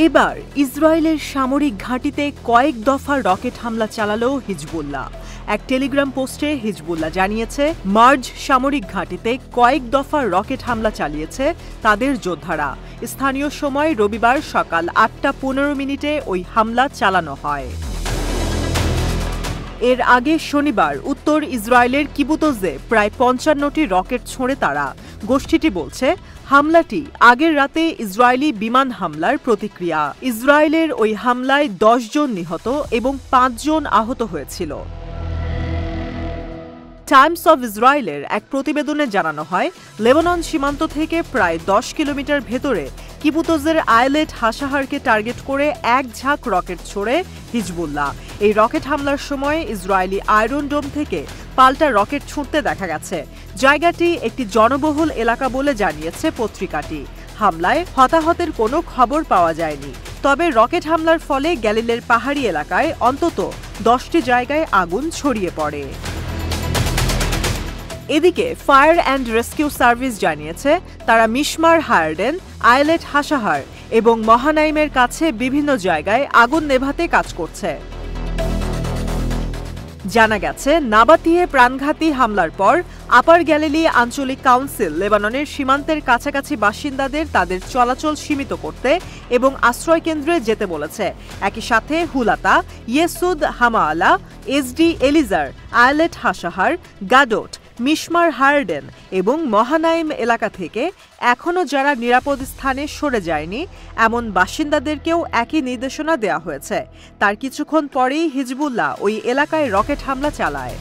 এবার ইসরায়েলের সামরিক ঘাঁটিতে কয়েক দফা রকেট হামলা চালালো হিজবুল্লাহ। এক টেলিগ্রাম পোস্টে হিজবুল্লাহ জানিয়েছে, মার্জ সামরিক ঘাঁটিতে কয়েক দফা রকেট হামলা চালিয়েছে তাদের যোদ্ধারা। স্থানীয় সময় রবিবার সকাল ৮টা ১৫ ওই হামলা চালানো হয়। এর আগে শনিবার উত্তর ইসরায়েলের কিবুতজে প্রায় ৫৫টি রকেট ছোঁড়ে তারা। গোষ্ঠীটি বলছে, হামলাটি আগের রাতে ইসরায়েলি বিমান হামলার প্রতিক্রিয়া। ইসরায়েলের ওই হামলায় ১০ জন নিহত এবং ৫ জন আহত হয়েছিল। টাইমস অব ইসরায়েলের এক প্রতিবেদনে জানানো হয়, লেবানন সীমান্ত থেকে প্রায় ১০ কিলোমিটার ভেতরে কিবুতজের আইলেট হাসাহারকে টার্গেট করে এক ঝাঁক রকেট ছোড়ে হিজবুল্লাহ। এই রকেট হামলার সময় ইসরায়েলি আয়রন ডোম থেকে পাল্টা রকেট ছুঁড়তে দেখা গেছে। জায়গাটি একটি জনবহুল এলাকা বলে জানিয়েছে পত্রিকাটি। হামলায় হতাহতের কোনো খবর পাওয়া যায়নি, তবে রকেট হামলার ফলে গ্যালিলের পাহাড়ি এলাকায় অন্তত ১০টি জায়গায় আগুন ছড়িয়ে পড়ে। এদিকে ফায়ার অ্যান্ড রেস্কিউ সার্ভিস জানিয়েছে, তারা মিশমার হায়ারডেন, আইলেট হাসাহার এবং মহানাইমের কাছে বিভিন্ন জায়গায় আগুন নেভাতে কাজ করছে। জানা গেছে, নাবাতিহে প্রাণঘাতী হামলার পর আপার গ্যালিলি আঞ্চলিক কাউন্সিল লেবাননের সীমান্তের কাছাকাছি বাসিন্দাদের তাদের চলাচল সীমিত করতে এবং আশ্রয়কেন্দ্রে যেতে বলেছে। একই সাথে হুলাতা, ইয়েসুদ হামাআলা, এসডি এলিজার, আইলেট হাসাহার, গাডোট, মিশমার হায়ারডেন এবং মহানাইম এলাকা থেকে এখনও যারা নিরাপদ স্থানে সরে যায়নি এমন বাসিন্দাদেরকেও একই নির্দেশনা দেওয়া হয়েছে। তার কিছুক্ষণ পরেই হিজবুল্লাহ ওই এলাকায় রকেট হামলা চালায়।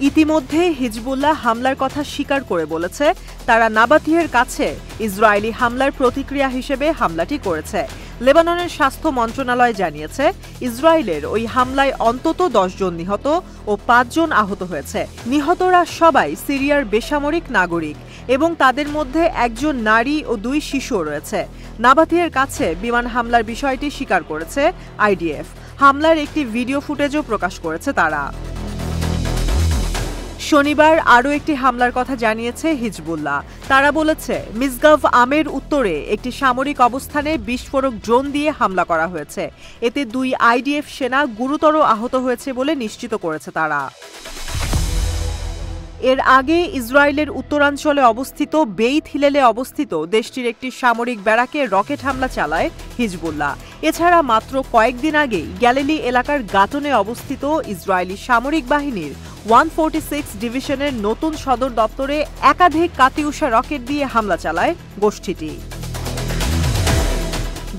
ইতিমধ্যে হিজবুল্লাহ হামলার কথা স্বীকার করে বলেছে, তারা নাবাতিহের কাছে ইসরায়েলি হামলার প্রতিক্রিয়া হিসেবে হামলাটি করেছে। লেবাননের স্বাস্থ্য মন্ত্রণালয় জানিয়েছে, ইসরায়েলের ওই হামলায় অন্তত ১০ জন নিহত ও ৫ জন আহত হয়েছে। নিহতরা সবাই সিরিয়ার বেসামরিক নাগরিক এবং তাদের মধ্যে একজন নারী ও ২ শিশুও রয়েছে। নাবাতিহের কাছে বিমান হামলার বিষয়টি স্বীকার করেছে আইডিএফ। হামলার একটি ভিডিও ফুটেজও প্রকাশ করেছে তারা। শনিবার আরও একটি হামলার কথা জানিয়েছে হিজবুল্লাহ। তারা বলেছে, মিসগাভ আমের উত্তরে একটি সামরিক অবস্থানে বিস্ফোরক ড্রোন দিয়ে হামলা করা হয়েছে। এতে ২ আইডিএফ সেনা গুরুতর আহত হয়েছে বলে নিশ্চিত করেছে তারা। এর আগে ইসরায়েলের উত্তরাঞ্চলে অবস্থিত বেইত হিলেলে অবস্থিত দেশটির একটি সামরিক ব্যারাকে রকেট হামলা চালায় হিজবুল্লাহ। এছাড়া মাত্র কয়েকদিন আগেই গ্যালিলি এলাকার গাটনে অবস্থিত ইসরায়েলি সামরিক বাহিনীর 146 ডিভিশনের নতুন সদর দপ্তরে একাধিক কাতিউষা রকেট দিয়ে হামলা চালায় গোষ্ঠীটি।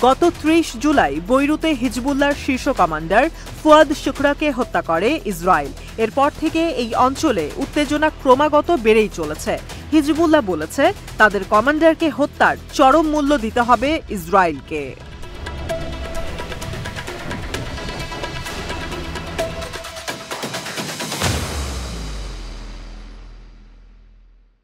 গত ৩০ জুলাই বৈরুতে হিজবুল্লাহর শীর্ষ কমান্ডার ফুয়াদ শুকরাকে হত্যা করে ইসরায়েল। এরপর থেকে এই অঞ্চলে উত্তেজনা ক্রমাগত বেড়েই চলেছে। হিজবুল্লাহ বলেছে, তাদের কমান্ডারকে হত্যার চরম মূল্য দিতে হবে ইসরায়েলকে।